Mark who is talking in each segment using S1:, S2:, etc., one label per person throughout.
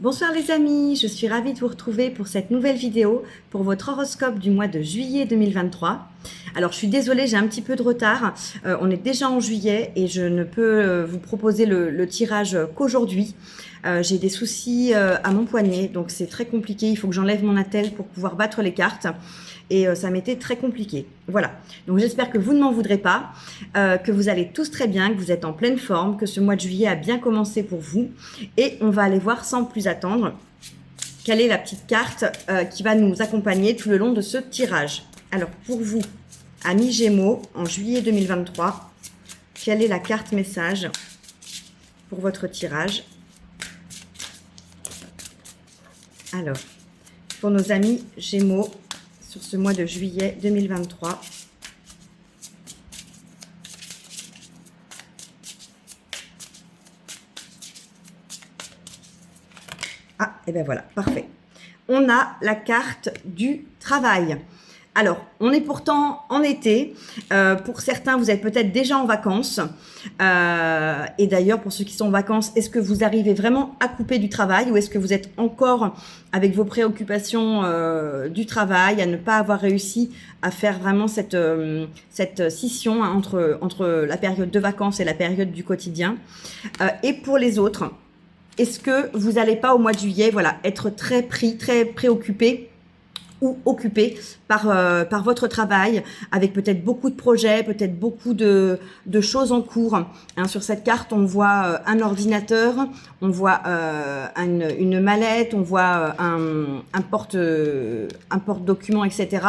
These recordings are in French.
S1: Bonsoir les amis, je suis ravie de vous retrouver pour cette nouvelle vidéo pour votre horoscope du mois de juillet 2023. Alors je suis désolée, j'ai un petit peu de retard, on est déjà en juillet et je ne peux vous proposer le tirage qu'aujourd'hui. J'ai des soucis à mon poignet, donc c'est très compliqué, il faut que j'enlève mon attel pour pouvoir battre les cartes. Et ça m'était très compliqué. Voilà, donc j'espère que vous ne m'en voudrez pas, que vous allez tous très bien, que vous êtes en pleine forme, que ce mois de juillet a bien commencé pour vous. Et on va aller voir sans plus attendre quelle est la petite carte qui va nous accompagner tout le long de ce tirage. Alors pour vous, amis Gémeaux, en juillet 2023, quelle est la carte message pour votre tirage? Alors, pour nos amis Gémeaux, sur ce mois de juillet 2023. Ah, et bien voilà, parfait. On a la carte du travail. Alors, on est pourtant en été. Pour certains, vous êtes peut-être déjà en vacances. Et d'ailleurs, pour ceux qui sont en vacances, est-ce que vous arrivez vraiment à couper du travail ou est-ce que vous êtes encore avec vos préoccupations du travail, à ne pas avoir réussi à faire vraiment cette scission entre la période de vacances et la période du quotidien. Et pour les autres, est-ce que vous n'allez pas au mois de juillet, voilà, être très pris, très préoccupé ou occupé par votre travail, avec peut-être beaucoup de projets, peut-être beaucoup de choses en cours. Hein, sur cette carte, on voit un ordinateur, on voit une mallette, on voit un porte-document, etc.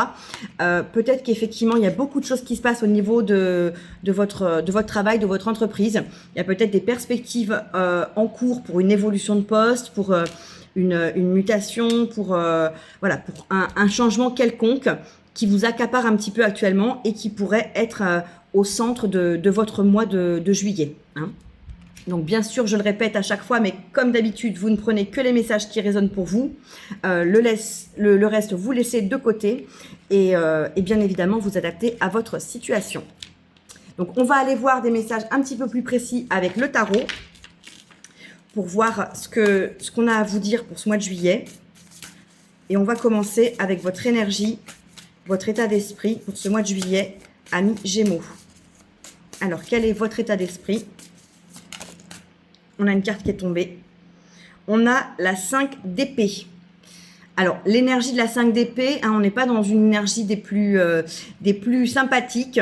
S1: Peut-être qu'effectivement, il y a beaucoup de choses qui se passent au niveau de votre travail, de votre entreprise. Il y a peut-être des perspectives en cours pour une évolution de poste, pour une mutation, pour un changement quelconque qui vous accapare un petit peu actuellement et qui pourrait être au centre de votre mois de juillet. Hein. Donc bien sûr, je le répète à chaque fois, mais comme d'habitude, vous ne prenez que les messages qui résonnent pour vous. Le reste, vous laissez de côté et bien évidemment, vous adaptez à votre situation. Donc on va aller voir des messages un petit peu plus précis avec le tarot, pour voir ce qu'on a à vous dire pour ce mois de juillet. Et on va commencer avec votre énergie, votre état d'esprit pour ce mois de juillet, amis Gémeaux. Alors, quel est votre état d'esprit? On a une carte qui est tombée. On a la 5 d'épée. Alors, l'énergie de la 5 d'épée, hein, on n'est pas dans une énergie des plus sympathiques.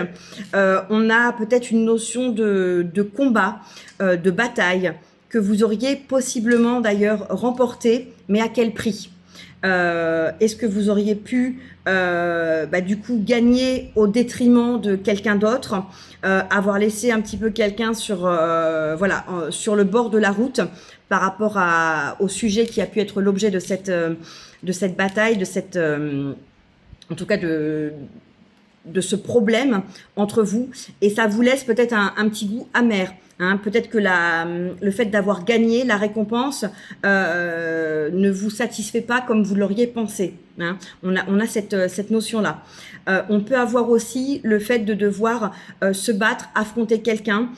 S1: On a peut-être une notion de combat, de bataille, que vous auriez possiblement d'ailleurs remporté, mais à quel prix? Est-ce que vous auriez pu du coup gagner au détriment de quelqu'un d'autre, avoir laissé un petit peu quelqu'un sur le bord de la route par rapport au sujet qui a pu être l'objet de cette bataille, en tout cas de ce problème entre vous, et ça vous laisse peut-être un petit goût amer. Hein, peut-être que le fait d'avoir gagné la récompense ne vous satisfait pas comme vous l'auriez pensé. Hein. On a cette notion-là. On peut avoir aussi le fait de devoir se battre, affronter quelqu'un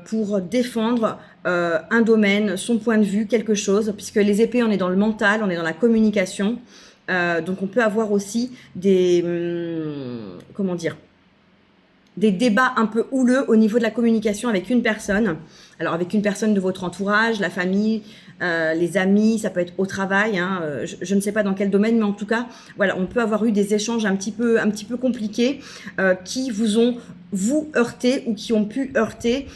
S1: pour défendre un domaine, son point de vue, quelque chose, puisque les épées, on est dans le mental, on est dans la communication. Donc on peut avoir aussi des débats un peu houleux au niveau de la communication avec une personne. Alors avec une personne de votre entourage, la famille, les amis, ça peut être au travail, hein, je ne sais pas dans quel domaine, mais en tout cas, voilà, on peut avoir eu des échanges un petit peu compliqués qui vous ont heurté ou qui ont pu heurter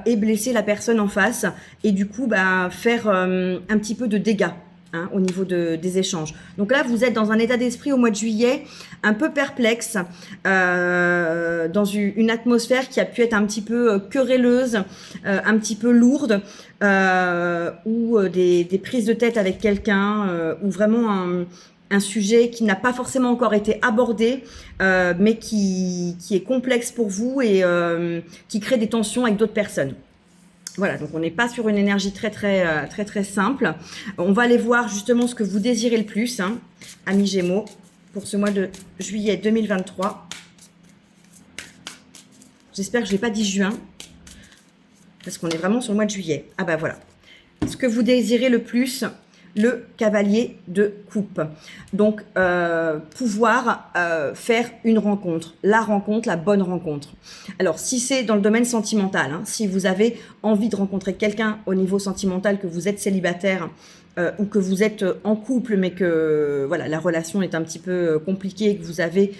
S1: et blesser la personne en face, et du coup faire un petit peu de dégâts. Hein, au niveau des échanges. Donc là, vous êtes dans un état d'esprit au mois de juillet un peu perplexe, dans une atmosphère qui a pu être un petit peu querelleuse, un petit peu lourde, ou des prises de tête avec quelqu'un, ou vraiment un sujet qui n'a pas forcément encore été abordé, mais qui est complexe pour vous et qui crée des tensions avec d'autres personnes. Voilà, donc on n'est pas sur une énergie très simple. On va aller voir justement ce que vous désirez le plus, hein, amis Gémeaux, pour ce mois de juillet 2023. J'espère que je n'ai pas dit juin, parce qu'on est vraiment sur le mois de juillet. Ah bah voilà. Ce que vous désirez le plus le cavalier de coupe. Donc, pouvoir faire une rencontre, la bonne rencontre. Alors, si c'est dans le domaine sentimental, hein, si vous avez envie de rencontrer quelqu'un au niveau sentimental, que vous êtes célibataire ou que vous êtes en couple, mais que voilà, la relation est un petit peu compliquée et que vous avez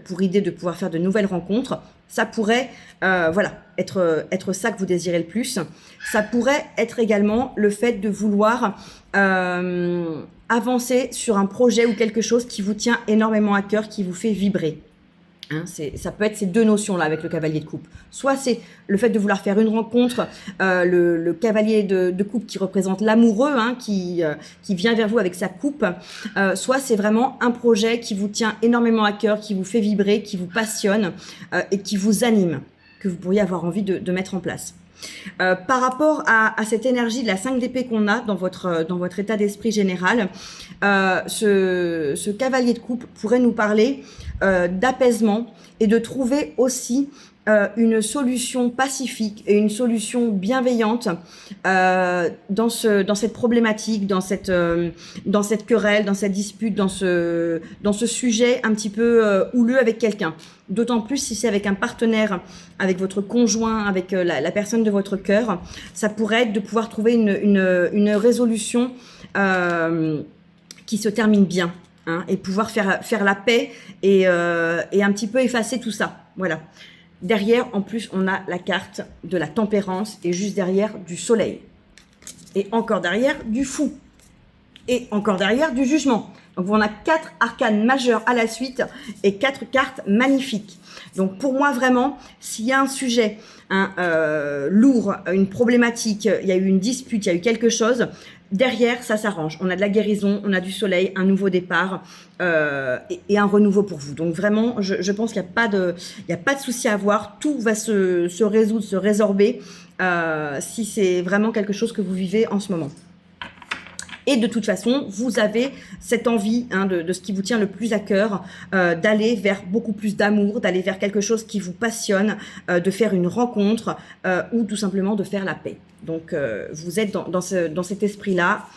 S1: pour idée de pouvoir faire de nouvelles rencontres, ça pourrait voilà, être ça que vous désirez le plus. Ça pourrait être également le fait de vouloir avancer sur un projet ou quelque chose qui vous tient énormément à cœur, qui vous fait vibrer. Hein, ça peut être ces deux notions-là avec le cavalier de coupe. Soit c'est le fait de vouloir faire une rencontre, le cavalier de coupe qui représente l'amoureux, hein, qui vient vers vous avec sa coupe. Soit c'est vraiment un projet qui vous tient énormément à cœur, qui vous fait vibrer, qui vous passionne et qui vous anime, que vous pourriez avoir envie de mettre en place. Par rapport à cette énergie de la 5 d'épée qu'on a dans votre état d'esprit général, ce cavalier de coupe pourrait nous parler d'apaisement et de trouver aussi une solution pacifique et une solution bienveillante dans cette problématique, dans cette querelle, dans cette dispute, dans ce sujet un petit peu houleux avec quelqu'un. D'autant plus si c'est avec un partenaire, avec votre conjoint, avec la personne de votre cœur, ça pourrait être de pouvoir trouver une résolution qui se termine bien, hein, et pouvoir faire la paix et un petit peu effacer tout ça. Voilà. Derrière, en plus, on a la carte de la tempérance et juste derrière, du soleil. Et encore derrière, du fou. Et encore derrière, du jugement. Donc, on a 4 arcanes majeures à la suite et 4 cartes magnifiques. Donc, pour moi, vraiment, s'il y a un sujet lourd, une problématique, il y a eu une dispute, il y a eu quelque chose, derrière, ça s'arrange. On a de la guérison, on a du soleil, un nouveau départ et un renouveau pour vous. Donc, vraiment, je pense qu'il n'y a pas de souci à avoir. Tout va se résoudre, se résorber si c'est vraiment quelque chose que vous vivez en ce moment. Et de toute façon, vous avez cette envie, hein, de ce qui vous tient le plus à cœur, d'aller vers beaucoup plus d'amour, d'aller vers quelque chose qui vous passionne, de faire une rencontre ou tout simplement de faire la paix. Donc, vous êtes dans cet esprit-là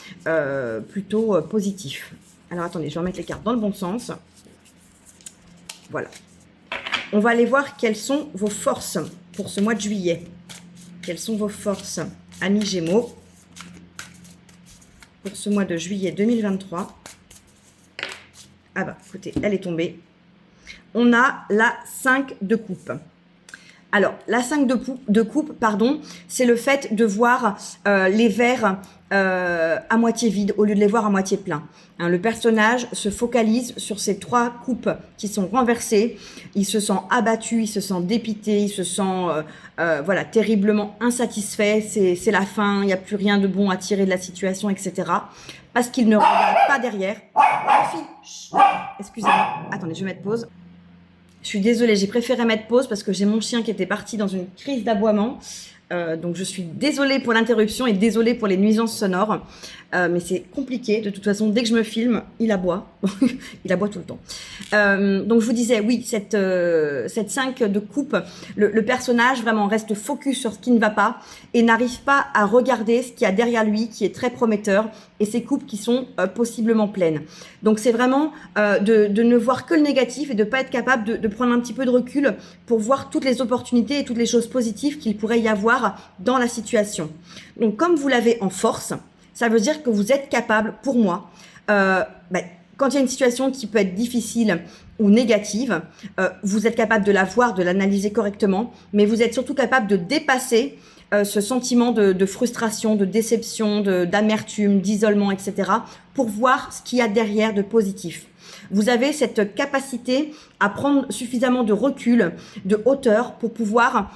S1: plutôt positif. Alors, attendez, je vais remettre les cartes dans le bon sens. Voilà. On va aller voir quelles sont vos forces pour ce mois de juillet. Quelles sont vos forces, amis Gémeaux, pour ce mois de juillet 2023. Ah bah, écoutez, elle est tombée. On a la 5 de coupe. Alors, la 5 de coupe, pardon, c'est le fait de voir les verres à moitié vides au lieu de les voir à moitié pleins. Hein, le personnage se focalise sur ces 3 coupes qui sont renversées. Il se sent abattu, il se sent dépité, il se sent voilà, terriblement insatisfait. C'est la fin, il n'y a plus rien de bon à tirer de la situation, etc. Parce qu'il ne regarde pas derrière. Excusez-moi, attendez, je vais mettre pause. Je suis désolée, j'ai préféré mettre pause parce que j'ai mon chien qui était parti dans une crise d'aboiement. Donc je suis désolée pour l'interruption et désolée pour les nuisances sonores. Mais c'est compliqué. De toute façon, dès que je me filme, il aboie. Il aboie tout le temps. Donc je vous disais, oui, cette 5 de coupe, le personnage vraiment reste focus sur ce qui ne va pas et n'arrive pas à regarder ce qu'il y a derrière lui qui est très prometteur et ces coupes qui sont possiblement pleines. Donc c'est vraiment de ne voir que le négatif et de ne pas être capable de prendre un petit peu de recul pour voir toutes les opportunités et toutes les choses positives qu'il pourrait y avoir dans la situation. Donc comme vous l'avez en force, ça veut dire que vous êtes capable, pour moi, quand il y a une situation qui peut être difficile ou négative, vous êtes capable de la voir, de l'analyser correctement, mais vous êtes surtout capable de dépasser ce sentiment de frustration, de déception, d'amertume, d'isolement, etc. pour voir ce qu'il y a derrière de positif. Vous avez cette capacité à prendre suffisamment de recul, de hauteur pour pouvoir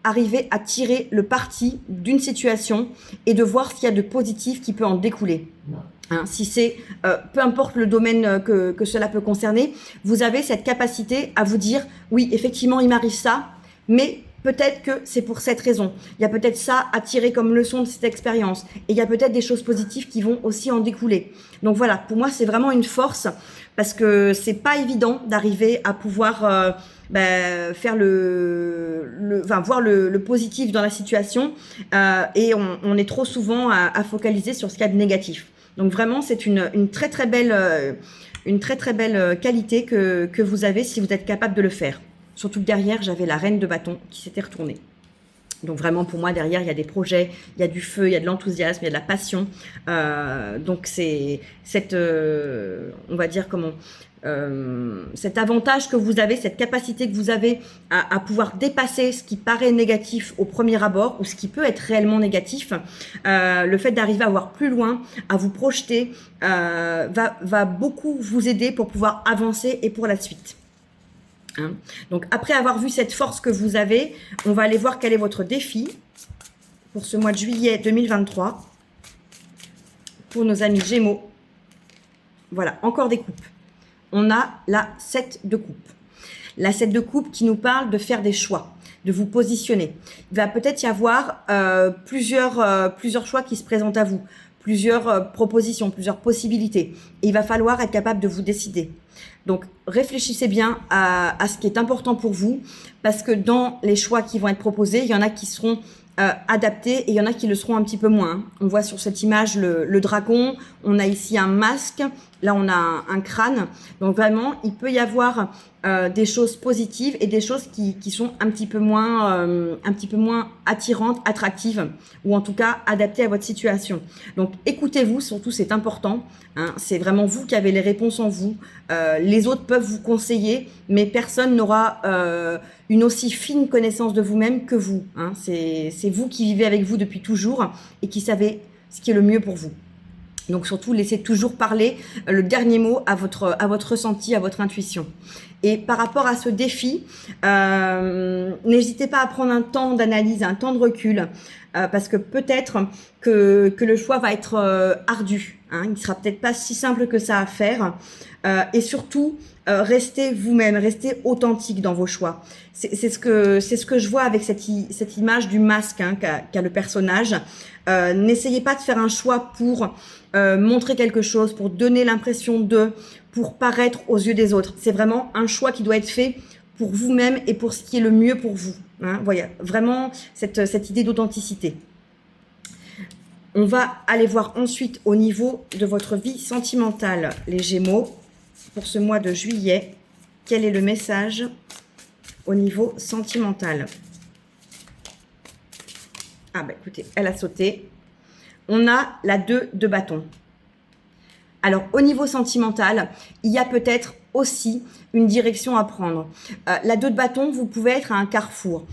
S1: arriver à tirer le parti d'une situation et de voir ce qu'il y a de positif qui peut en découler. Hein, si c'est, peu importe le domaine que cela peut concerner, vous avez cette capacité à vous dire, oui, effectivement, il m'arrive ça, mais peut-être que c'est pour cette raison. Il y a peut-être ça à tirer comme leçon de cette expérience. Et il y a peut-être des choses positives qui vont aussi en découler. Donc voilà, pour moi, c'est vraiment une force parce que c'est pas évident d'arriver à pouvoir faire voir le positif dans la situation et on est trop souvent à focaliser sur ce qu'il y a de négatif. Donc vraiment, c'est une très très belle qualité que vous avez si vous êtes capable de le faire. Surtout que derrière, j'avais la reine de bâton qui s'était retournée. Donc vraiment, pour moi, derrière, il y a des projets, il y a du feu, il y a de l'enthousiasme, il y a de la passion. Donc c'est cette, on va dire comment, cet avantage que vous avez, cette capacité que vous avez à pouvoir dépasser ce qui paraît négatif au premier abord ou ce qui peut être réellement négatif. Le fait d'arriver à voir plus loin, à vous projeter, va beaucoup vous aider pour pouvoir avancer et pour la suite. Hein. Donc après avoir vu cette force que vous avez, on va aller voir quel est votre défi pour ce mois de juillet 2023 pour nos amis Gémeaux. Voilà, encore des coupes. On a la 7 de coupe. La 7 de coupe qui nous parle de faire des choix, de vous positionner. Il va peut-être y avoir plusieurs choix qui se présentent à vous, plusieurs propositions, plusieurs possibilités. Et il va falloir être capable de vous décider. Donc, réfléchissez bien à ce qui est important pour vous, parce que dans les choix qui vont être proposés, il y en a qui seront adaptés et il y en a qui le seront un petit peu moins. On voit sur cette image le dragon, on a ici un masque, là on a un crâne. Donc vraiment, il peut y avoir des choses positives et des choses qui sont un petit peu moins attirantes, attractives, ou en tout cas adaptées à votre situation. Donc écoutez-vous, surtout c'est important. Hein, c'est vraiment vous qui avez les réponses en vous. Les autres peuvent vous conseiller, mais personne n'aura une aussi fine connaissance de vous-même que vous. Hein. C'est vous qui vivez avec vous depuis toujours et qui savez ce qui est le mieux pour vous. Donc surtout, laissez toujours parler le dernier mot à votre ressenti, à votre intuition. Et par rapport à ce défi, n'hésitez pas à prendre un temps d'analyse, un temps de recul, parce que peut-être que le choix va être ardu. Hein, il ne sera peut-être pas si simple que ça à faire. Et surtout, restez vous-même, restez authentique dans vos choix. C'est ce que je vois avec cette image du masque hein, qu'a le personnage. N'essayez pas de faire un choix pour montrer quelque chose, pour donner l'impression pour paraître aux yeux des autres. C'est vraiment un choix qui doit être fait pour vous-même et pour ce qui est le mieux pour vous. Hein, voyez, vraiment cette idée d'authenticité. On va aller voir ensuite au niveau de votre vie sentimentale, les Gémeaux, pour ce mois de juillet. Quel est le message au niveau sentimental? Ah bah écoutez, elle a sauté. On a la 2 de bâton. Alors, au niveau sentimental, il y a peut-être aussi une direction à prendre. La 2 de bâton, vous pouvez être à un carrefour.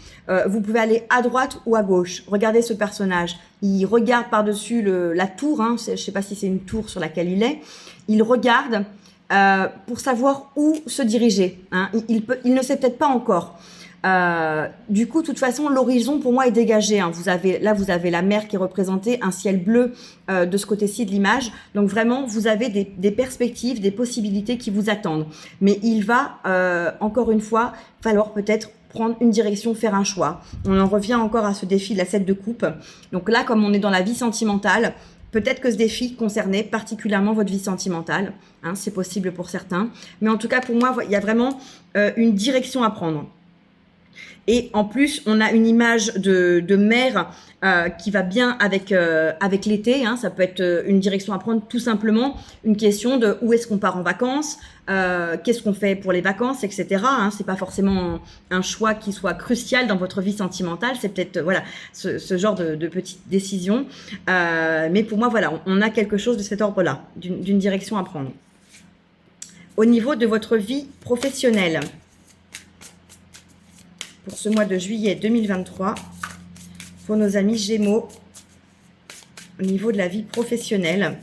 S1: Vous pouvez aller à droite ou à gauche. Regardez ce personnage. Il regarde par-dessus la tour. Hein, je ne sais pas si c'est une tour sur laquelle il est. Il regarde pour savoir où se diriger. Hein. Il ne sait peut-être pas encore. Du coup, de toute façon, l'horizon pour moi est dégagé. Hein. Vous avez la mer qui est représentée, un ciel bleu de ce côté-ci de l'image. Donc vraiment, vous avez des perspectives, des possibilités qui vous attendent. Mais il va, encore une fois, falloir peut-être prendre une direction, faire un choix. On en revient encore à ce défi de la 7 de coupe. Donc là, comme on est dans la vie sentimentale, peut-être que ce défi concernait particulièrement votre vie sentimentale. Hein, c'est possible pour certains. Mais en tout cas, pour moi, il y a vraiment une direction à prendre. Et en plus, on a une image de mer qui va bien avec l'été. Hein. Ça peut être une direction à prendre, tout simplement. Une question de où est-ce qu'on part en vacances, qu'est-ce qu'on fait pour les vacances, etc. Hein. C'est pas forcément un choix qui soit crucial dans votre vie sentimentale. C'est peut-être voilà ce genre de petites décisions. Mais pour moi, voilà, on a quelque chose de cet ordre-là, d'une direction à prendre. Au niveau de votre vie professionnelle, pour ce mois de juillet 2023, pour nos amis Gémeaux, au niveau de la vie professionnelle.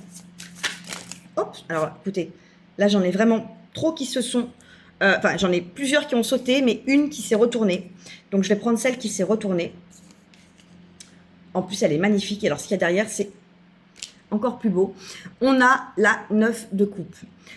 S1: Hop, alors écoutez, là j'en ai vraiment trop qui se sont... Enfin, j'en ai plusieurs qui ont sauté, mais une qui s'est retournée. Donc je vais prendre celle qui s'est retournée. En plus, elle est magnifique. Et alors, ce qu'il y a derrière, c'est encore plus beau. On a la 9 de coupe.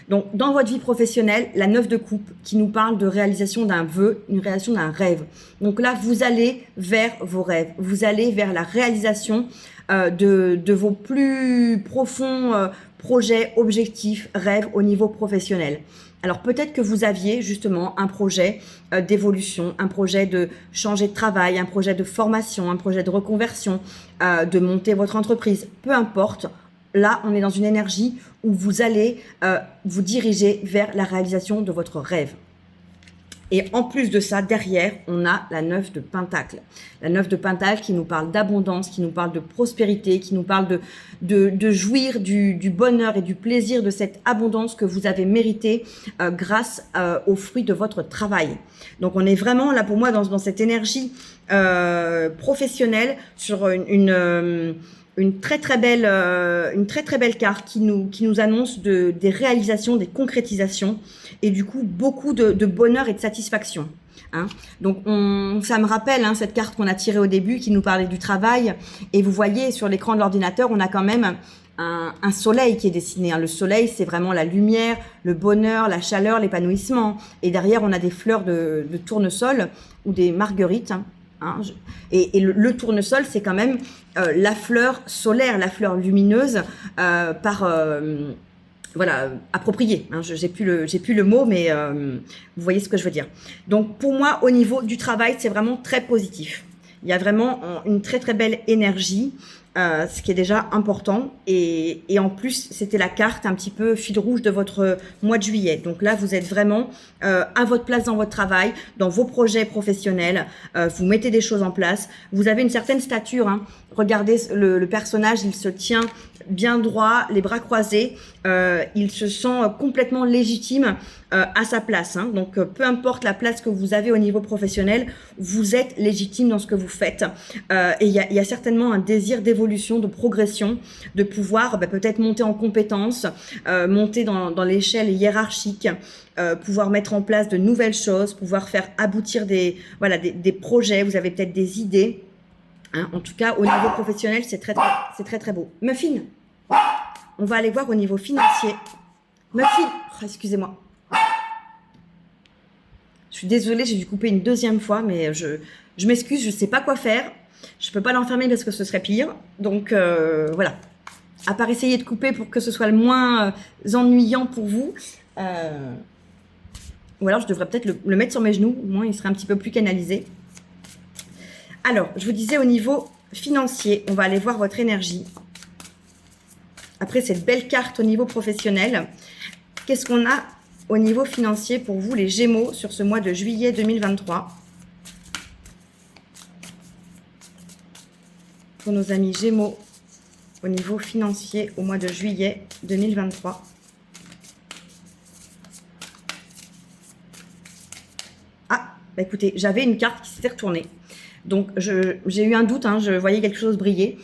S1: Donc, dans votre vie professionnelle, la 9 de coupe qui nous parle de réalisation d'un vœu, une réalisation d'un rêve. Donc là, vous allez vers vos rêves. Vous allez vers la réalisation de vos plus profonds projets, objectifs, rêves au niveau professionnel. Alors peut-être que vous aviez justement un projet d'évolution, un projet de changer de travail, un projet de formation, un projet de reconversion, de monter votre entreprise, peu importe. là, on est dans une énergie où vous allez vous diriger vers la réalisation de votre rêve. Et en plus de ça, derrière, on a la 9 de Pentacle. La 9 de Pentacle qui nous parle d'abondance, qui nous parle de prospérité, qui nous parle de jouir du bonheur et du plaisir de cette abondance que vous avez méritée grâce aux fruits de votre travail. Donc on est vraiment là pour moi dans cette énergie professionnelle sur une très très belle carte qui nous annonce des réalisations, des concrétisations et du coup beaucoup de bonheur et de satisfaction. Hein. Donc ça me rappelle cette carte qu'on a tirée au début qui nous parlait du travail et vous voyez sur l'écran de l'ordinateur on a quand même un soleil qui est dessiné. Hein. Le soleil c'est vraiment la lumière, le bonheur, la chaleur, l'épanouissement et derrière on a des fleurs de tournesol ou des marguerites. Hein, et le tournesol, c'est quand même la fleur solaire, la fleur lumineuse voilà, appropriée. Hein, j'ai plus le mot, mais vous voyez ce que je veux dire. Donc pour moi, au niveau du travail, c'est vraiment très positif. Il y a vraiment une très très belle énergie. Ce qui est déjà important et en plus c'était la carte un petit peu fil rouge de votre mois de juillet. Donc là vous êtes vraiment à votre place dans votre travail, dans vos projets professionnels, vous mettez des choses en place, vous avez une certaine stature. Hein. Regardez le personnage, il se tient bien droit, les bras croisés, il se sent complètement légitime à sa place. Hein. Donc peu importe la place que vous avez au niveau professionnel, vous êtes légitime dans ce que vous faites. Et il y a certainement un désir d'évolution, de progression, de pouvoir peut-être monter en compétences, monter dans l'échelle hiérarchique, pouvoir mettre en place de nouvelles choses, pouvoir faire aboutir des projets, vous avez peut-être des idées. Hein. En tout cas, au niveau professionnel, c'est très très beau. Muffin, on va aller voir au niveau financier. Muffin, excusez-moi. Je suis désolée, j'ai dû couper une deuxième fois, mais je m'excuse, je ne sais pas quoi faire. Je ne peux pas l'enfermer parce que ce serait pire. Donc voilà, à part essayer de couper pour que ce soit le moins ennuyant pour vous. Ou alors je devrais peut-être le mettre sur mes genoux, au moins il serait un petit peu plus canalisé. Alors, je vous disais au niveau financier, on va aller voir votre énergie. Après cette belle carte au niveau professionnel, qu'est-ce qu'on a au niveau financier pour vous les Gémeaux sur ce mois de juillet 2023 ? Pour nos amis Gémeaux au niveau financier au mois de juillet 2023. Ah, écoutez, j'avais une carte qui s'était retournée. Donc, j'ai eu un doute, hein, je voyais quelque chose briller.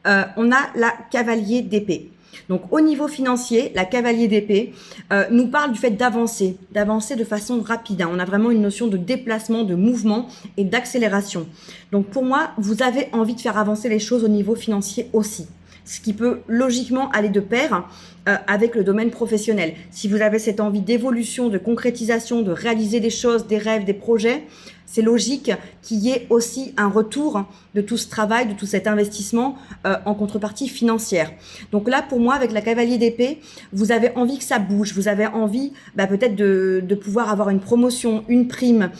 S1: On a la cavalier d'épée. Donc, au niveau financier, la cavalier d'épée nous parle du fait d'avancer de façon rapide. Hein. On a vraiment une notion de déplacement, de mouvement et d'accélération. Donc, pour moi, vous avez envie de faire avancer les choses au niveau financier aussi. Ce qui peut logiquement aller de pair avec le domaine professionnel. Si vous avez cette envie d'évolution, de concrétisation, de réaliser des choses, des rêves, des projets, c'est logique qu'il y ait aussi un retour de tout ce travail, de tout cet investissement en contrepartie financière. Donc là, pour moi, avec la cavalier d'épée, vous avez envie que ça bouge, vous avez envie peut-être de pouvoir avoir une promotion, une prime,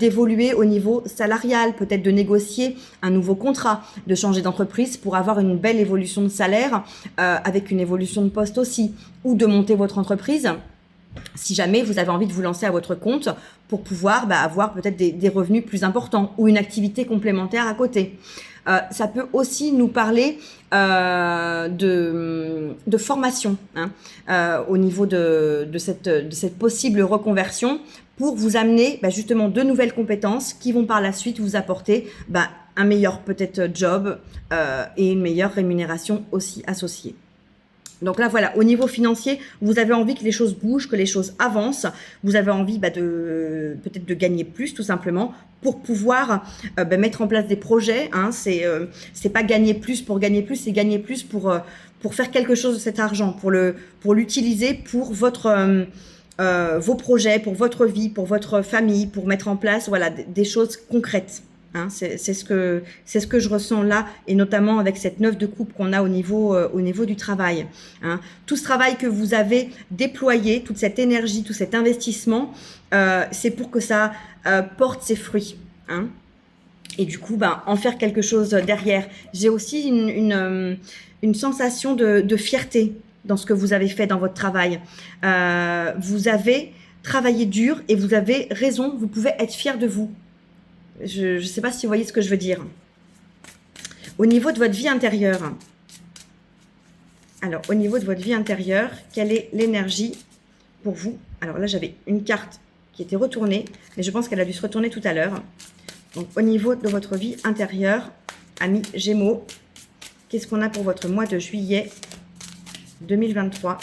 S1: d'évoluer au niveau salarial, peut-être de négocier un nouveau contrat, de changer d'entreprise pour avoir une belle évolution de salaire, avec une évolution de poste aussi, ou de monter votre entreprise. Si jamais vous avez envie de vous lancer à votre compte pour pouvoir avoir peut-être des revenus plus importants ou une activité complémentaire à côté. Ça peut aussi nous parler de formation hein, au niveau de cette possible reconversion pour vous amener justement de nouvelles compétences qui vont par la suite vous apporter un meilleur peut-être job et une meilleure rémunération aussi associée. Donc là, voilà, au niveau financier, vous avez envie que les choses bougent, que les choses avancent. Vous avez envie peut-être de gagner plus, tout simplement, pour pouvoir mettre en place des projets. Hein. C'est pas gagner plus, c'est gagner plus pour faire quelque chose de cet argent, pour l'utiliser pour vos projets, pour votre vie, pour votre famille, pour mettre en place des choses concrètes. Hein, c'est ce que je ressens là, et notamment avec cette 9 de coupe qu'on a au niveau du travail. Hein. Tout ce travail que vous avez déployé, toute cette énergie, tout cet investissement, c'est pour que ça porte ses fruits. Hein. Et du coup, en faire quelque chose derrière. J'ai aussi une une sensation de fierté dans ce que vous avez fait dans votre travail. Vous avez travaillé dur et vous avez raison, vous pouvez être fier de vous. Je ne sais pas si vous voyez ce que je veux dire. Au niveau de votre vie intérieure, alors au niveau de votre vie intérieure, quelle est l'énergie pour vous? Alors là, j'avais une carte qui était retournée, mais je pense qu'elle a dû se retourner tout à l'heure. Donc au niveau de votre vie intérieure, amis Gémeaux, qu'est-ce qu'on a pour votre mois de juillet 2023?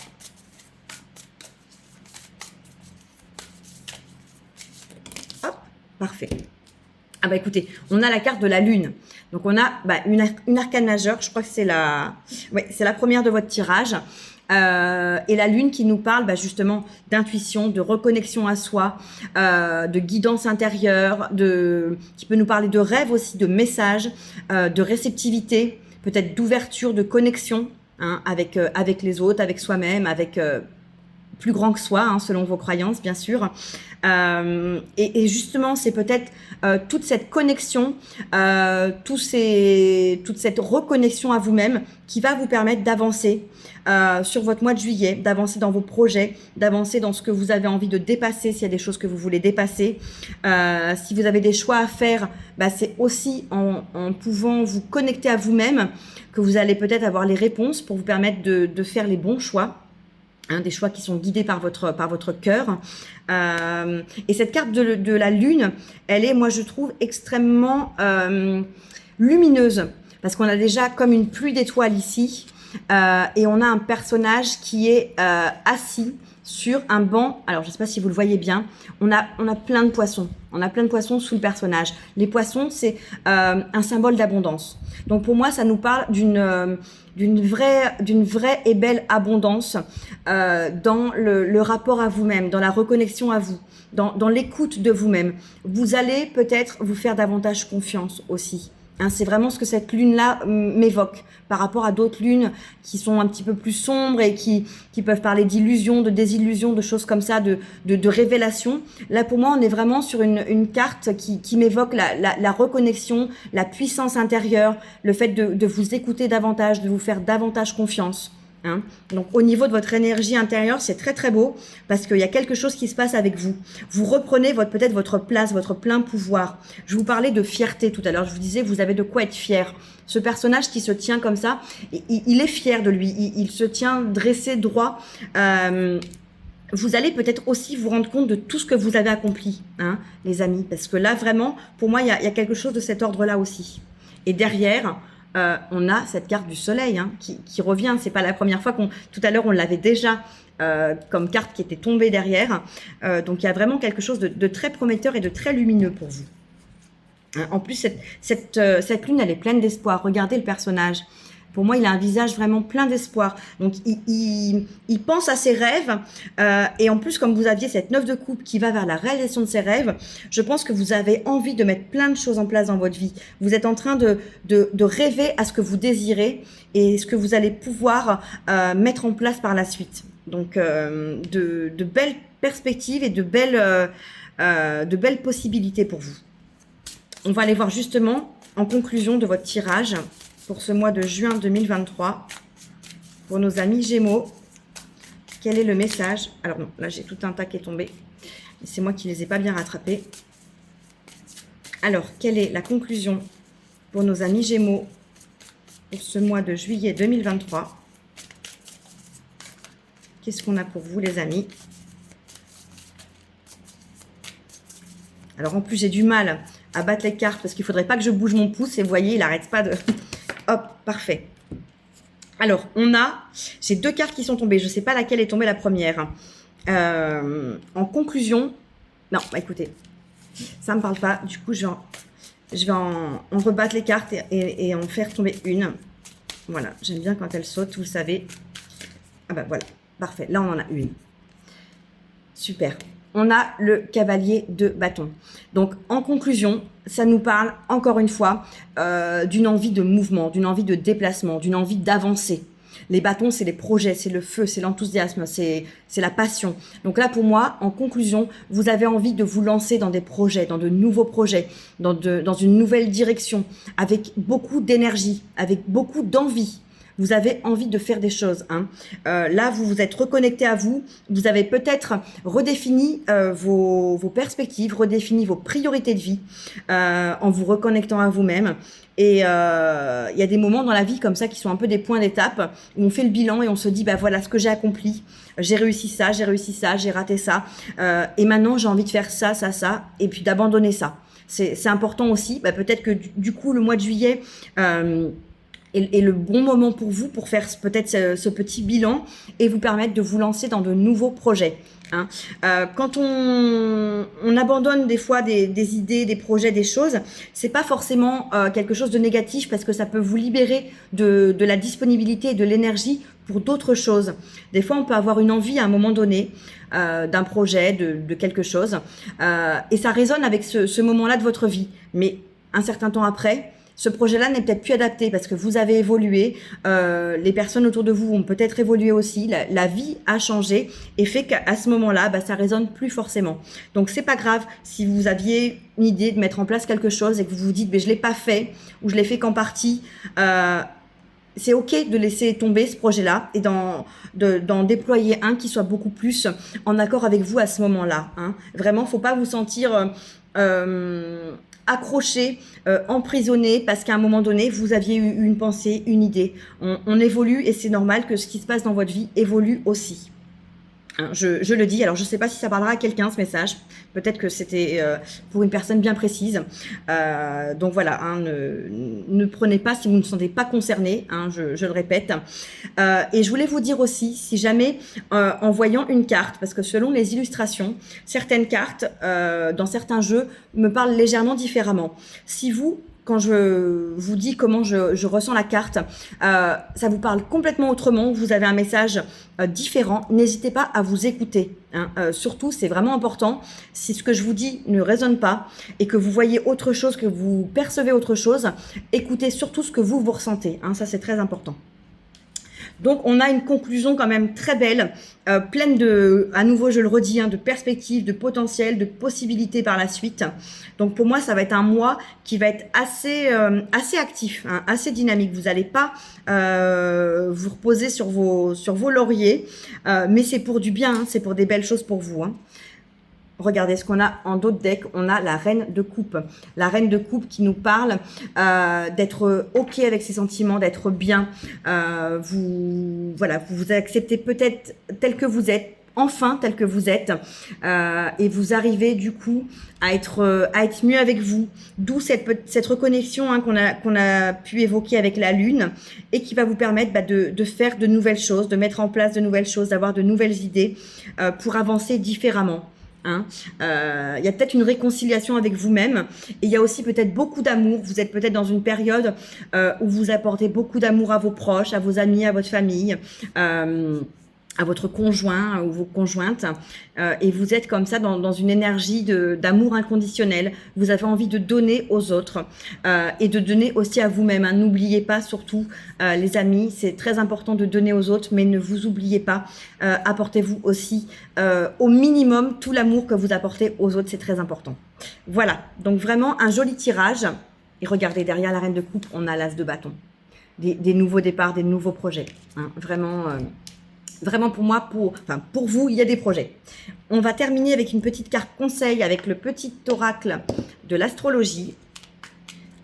S1: Hop, parfait. Ah bah écoutez, on a la carte de la lune. Donc on a une arcane majeure, je crois que c'est la première de votre tirage. Et la lune qui nous parle justement d'intuition, de reconnexion à soi, de guidance intérieure, qui peut nous parler de rêve aussi, de messages, de réceptivité, peut-être d'ouverture, de connexion avec les autres, avec soi-même, avec plus grand que soi, selon vos croyances bien sûr. Et justement, c'est peut-être toute cette connexion, toute cette reconnexion à vous-même qui va vous permettre d'avancer sur votre mois de juillet, d'avancer dans vos projets, d'avancer dans ce que vous avez envie de dépasser, s'il y a des choses que vous voulez dépasser. Si vous avez des choix à faire, c'est aussi en pouvant vous connecter à vous-même que vous allez peut-être avoir les réponses pour vous permettre de faire les bons choix. Des choix qui sont guidés par votre cœur. Et cette carte de la lune, elle est, moi je trouve, extrêmement lumineuse, parce qu'on a déjà comme une pluie d'étoiles ici, et on a un personnage qui est assis sur un banc. Alors je ne sais pas si vous le voyez bien, on a plein de poissons. On a plein de poissons sous le personnage. Les poissons, c'est un symbole d'abondance. Donc pour moi, ça nous parle d'une vraie et belle abondance dans le rapport à vous-même, dans la reconnexion à vous, dans l'écoute de vous-même. Vous allez peut-être vous faire davantage confiance aussi. C'est vraiment ce que cette lune-là m'évoque par rapport à d'autres lunes qui sont un petit peu plus sombres et qui peuvent parler d'illusions, de désillusions, de choses comme ça, de révélations. Là, pour moi, on est vraiment sur une carte qui m'évoque la reconnexion, la puissance intérieure, le fait de vous écouter davantage, de vous faire davantage confiance. Donc au niveau de votre énergie intérieure, c'est très très beau parce qu'il y a quelque chose qui se passe avec vous. Vous reprenez peut-être votre place, votre plein pouvoir. Je vous parlais de fierté tout à l'heure. Je vous disais, vous avez de quoi être fier. Ce personnage qui se tient comme ça, il est fier de lui. Il se tient dressé, droit. Vous allez peut-être aussi vous rendre compte de tout ce que vous avez accompli, les amis. Parce que là, vraiment, pour moi, il y a quelque chose de cet ordre-là aussi. Et derrière, on a cette carte du soleil qui revient. C'est pas la première fois tout à l'heure on l'avait déjà comme carte qui était tombée derrière. Donc il y a vraiment quelque chose de très prometteur et de très lumineux pour vous. En plus cette lune, elle est pleine d'espoir. Regardez le personnage. Pour moi, il a un visage vraiment plein d'espoir. Donc, il pense à ses rêves. Et en plus, comme vous aviez cette 9 de coupe qui va vers la réalisation de ses rêves, je pense que vous avez envie de mettre plein de choses en place dans votre vie. Vous êtes en train de rêver à ce que vous désirez et ce que vous allez pouvoir mettre en place par la suite. Donc, de belles perspectives et de belles possibilités pour vous. On va aller voir justement en conclusion de votre tirage pour ce mois de juin 2023, pour nos amis Gémeaux, quel est le message? Alors non, là j'ai tout un tas qui est tombé, c'est moi qui ne les ai pas bien rattrapés. Alors, quelle est la conclusion pour nos amis Gémeaux pour ce mois de juillet 2023? Qu'est-ce qu'on a pour vous les amis? Alors en plus j'ai du mal à battre les cartes parce qu'il ne faudrait pas que je bouge mon pouce et vous voyez, il n'arrête pas de... Hop, parfait. Alors, j'ai deux cartes qui sont tombées. Je ne sais pas laquelle est tombée la première. En conclusion, non, écoutez, ça ne me parle pas. Du coup, je vais en rebattre les cartes et en faire tomber une. Voilà, j'aime bien quand elle saute, vous savez. Ah ben voilà, parfait. Là, on en a une. Super. On a le cavalier de bâton. Donc, en conclusion, ça nous parle, encore une fois, d'une envie de mouvement, d'une envie de déplacement, d'une envie d'avancer. Les bâtons, c'est les projets, c'est le feu, c'est l'enthousiasme, c'est la passion. Donc là, pour moi, en conclusion, vous avez envie de vous lancer dans des projets, dans de nouveaux projets, dans une nouvelle direction, avec beaucoup d'énergie, avec beaucoup d'envie. vous avez envie de faire des choses. Hein. Là, vous vous êtes reconnecté à vous. Vous avez peut-être redéfini vos perspectives, redéfini vos priorités de vie en vous reconnectant à vous-même. Et il y a des moments dans la vie comme ça qui sont un peu des points d'étape où on fait le bilan et on se dit, bah voilà ce que j'ai accompli. J'ai réussi ça, j'ai raté ça. Et maintenant, j'ai envie de faire ça, et puis d'abandonner ça. C'est important aussi. Bah, peut-être que du coup, le mois de juillet est le bon moment pour vous pour faire peut-être ce petit bilan et vous permettre de vous lancer dans de nouveaux projets. Hein. Quand on abandonne des fois des idées, des projets, des choses, c'est pas forcément quelque chose de négatif parce que ça peut vous libérer de la disponibilité et de l'énergie pour d'autres choses. Des fois, on peut avoir une envie à un moment donné d'un projet, de quelque chose, et ça résonne avec ce moment-là de votre vie. Mais un certain temps après, ce projet-là n'est peut-être plus adapté parce que vous avez évolué, les personnes autour de vous ont peut-être évolué aussi, la vie a changé et fait qu'à ce moment-là, bah, ça résonne plus forcément. Donc c'est pas grave si vous aviez une idée de mettre en place quelque chose et que vous vous dites, mais je l'ai pas fait ou je l'ai fait qu'en partie. C'est ok de laisser tomber ce projet-là et d'en déployer un qui soit beaucoup plus en accord avec vous à ce moment-là. Hein. Vraiment, faut pas vous sentir accroché, emprisonné parce qu'à un moment donné, vous aviez eu une pensée, une idée. On évolue et c'est normal que ce qui se passe dans votre vie évolue aussi. Hein, je le dis, alors je ne sais pas si ça parlera à quelqu'un ce message, peut-être que c'était pour une personne bien précise, donc voilà, hein, ne prenez pas si vous ne vous sentez pas concerné, hein, je le répète, et je voulais vous dire aussi, si jamais en voyant une carte, parce que selon les illustrations, certaines cartes dans certains jeux me parlent légèrement différemment. Si vous, quand je vous dis comment je ressens la carte, ça vous parle complètement autrement, vous avez un message différent, n'hésitez pas à vous écouter. Hein. Surtout, c'est vraiment important, si ce que je vous dis ne résonne pas et que vous voyez autre chose, que vous percevez autre chose, écoutez surtout ce que vous ressentez. Hein. Ça, c'est très important. Donc, on a une conclusion quand même très belle, pleine de, à nouveau, je le redis, hein, de perspectives, de potentiel, de possibilités par la suite. Donc, pour moi, ça va être un mois qui va être assez actif, hein, assez dynamique. Vous n'allez pas vous reposer sur vos lauriers, mais c'est pour du bien, hein, c'est pour des belles choses pour vous. Hein. Regardez ce qu'on a en d'autres decks. On a la reine de coupe. La reine de coupe qui nous parle d'être OK avec ses sentiments, d'être bien. Vous vous acceptez peut-être tel que vous êtes, enfin tel que vous êtes. Et vous arrivez du coup à être mieux avec vous. D'où cette reconnexion, hein, qu'on a pu évoquer avec la lune et qui va vous permettre de faire de nouvelles choses, de mettre en place de nouvelles choses, d'avoir de nouvelles idées pour avancer différemment. Hein. Y a peut-être une réconciliation avec vous-même et il y a aussi peut-être beaucoup d'amour. Vous êtes peut-être dans une période où vous apportez beaucoup d'amour à vos proches, à vos amis, à votre famille, à votre conjoint ou vos conjointes, et vous êtes comme ça dans une énergie d'amour inconditionnel. Vous avez envie de donner aux autres et de donner aussi à vous-même. Hein. N'oubliez pas surtout, les amis, c'est très important de donner aux autres, mais ne vous oubliez pas, apportez-vous aussi au minimum tout l'amour que vous apportez aux autres, c'est très important. Voilà, donc vraiment un joli tirage. Et regardez, derrière la reine de coupe, on a l'as de bâton. Des nouveaux départs, des nouveaux projets. Hein. Vraiment pour moi, pour vous, il y a des projets. On va terminer avec une petite carte conseil avec le petit oracle de l'astrologie.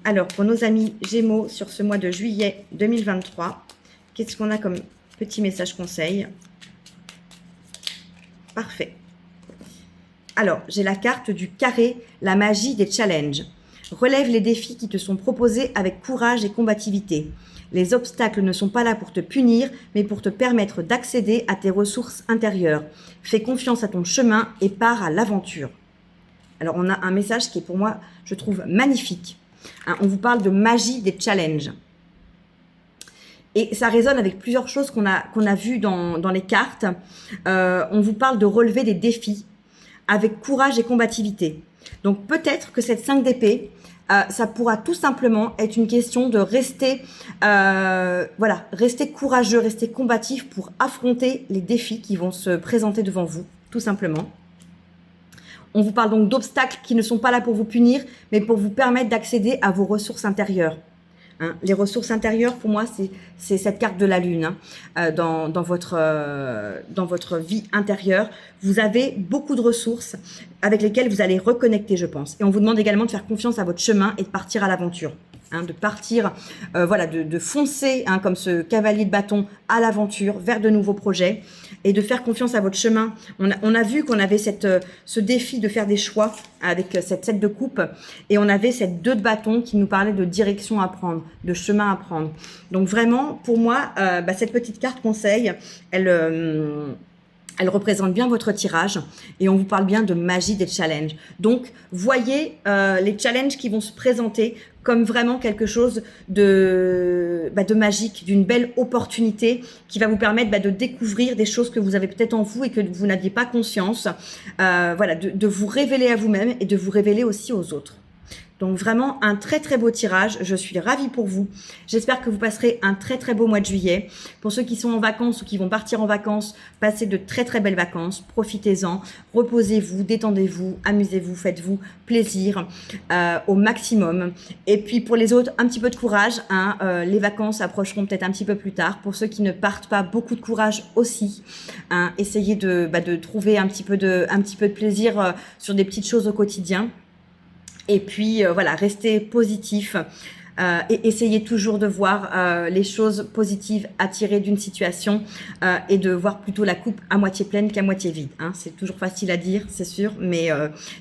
S1: Alors, pour nos amis Gémeaux sur ce mois de juillet 2023, qu'est-ce qu'on a comme petit message conseil? Parfait. Alors, j'ai la carte du carré, la magie des challenges. Relève les défis qui te sont proposés avec courage et combativité. Les obstacles ne sont pas là pour te punir, mais pour te permettre d'accéder à tes ressources intérieures. Fais confiance à ton chemin et pars à l'aventure. Alors, on a un message qui est pour moi, je trouve, magnifique. Hein, on vous parle de magie des challenges. Et ça résonne avec plusieurs choses qu'on a vues dans les cartes. On vous parle de relever des défis avec courage et combativité. Donc, peut-être que cette 5 d'épée, ça pourra tout simplement être une question de rester courageux, rester combatif pour affronter les défis qui vont se présenter devant vous, tout simplement. On vous parle donc d'obstacles qui ne sont pas là pour vous punir, mais pour vous permettre d'accéder à vos ressources intérieures. hein. Les ressources intérieures, pour moi, c'est cette carte de la lune, hein, dans votre vie intérieure. Vous avez beaucoup de ressources avec lesquelles vous allez reconnecter, je pense. Et on vous demande également de faire confiance à votre chemin et de partir à l'aventure. Hein, de partir, voilà, de foncer, hein, comme ce cavalier de bâton à l'aventure, vers de nouveaux projets et de faire confiance à votre chemin. On a vu qu'on avait ce défi de faire des choix avec cette 7 de coupe et on avait cette 2 de bâton qui nous parlait de direction à prendre, de chemin à prendre. Donc vraiment, pour moi, cette petite carte conseil, elle représente bien votre tirage et on vous parle bien de magie des challenges. Donc, voyez les challenges qui vont se présenter comme vraiment quelque chose de magique, d'une belle opportunité qui va vous permettre de découvrir des choses que vous avez peut-être en vous et que vous n'aviez pas conscience. Voilà, de vous révéler à vous-même et de vous révéler aussi aux autres. Donc vraiment un très très beau tirage, je suis ravie pour vous. J'espère que vous passerez un très très beau mois de juillet. Pour ceux qui sont en vacances ou qui vont partir en vacances, passez de très très belles vacances, profitez-en, reposez-vous, détendez-vous, amusez-vous, faites-vous plaisir au maximum. Et puis pour les autres, un petit peu de courage, hein, les vacances approcheront peut-être un petit peu plus tard. Pour ceux qui ne partent pas, beaucoup de courage aussi. Hein, essayez de trouver un petit peu de plaisir sur des petites choses au quotidien. Et puis, voilà, restez positif et essayez toujours de voir les choses positives à tirer d'une situation et de voir plutôt la coupe à moitié pleine qu'à moitié vide. Hein. C'est toujours facile à dire, c'est sûr, mais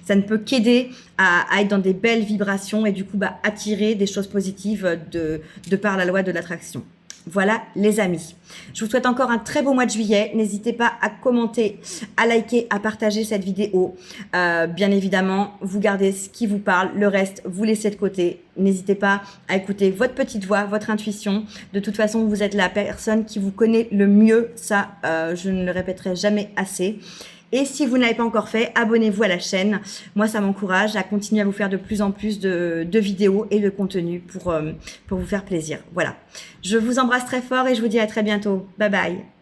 S1: ça ne peut qu'aider à être dans des belles vibrations et du coup, attirer des choses positives de par la loi de l'attraction. Voilà les amis. Je vous souhaite encore un très beau mois de juillet. N'hésitez pas à commenter, à liker, à partager cette vidéo. Bien évidemment, vous gardez ce qui vous parle. Le reste, vous laissez de côté. N'hésitez pas à écouter votre petite voix, votre intuition. De toute façon, vous êtes la personne qui vous connaît le mieux. Ça, je ne le répéterai jamais assez. Et si vous n'avez pas encore fait, abonnez-vous à la chaîne. Moi, ça m'encourage à continuer à vous faire de plus en plus de vidéos et de contenu pour vous faire plaisir. Voilà. Je vous embrasse très fort et je vous dis à très bientôt. Bye bye.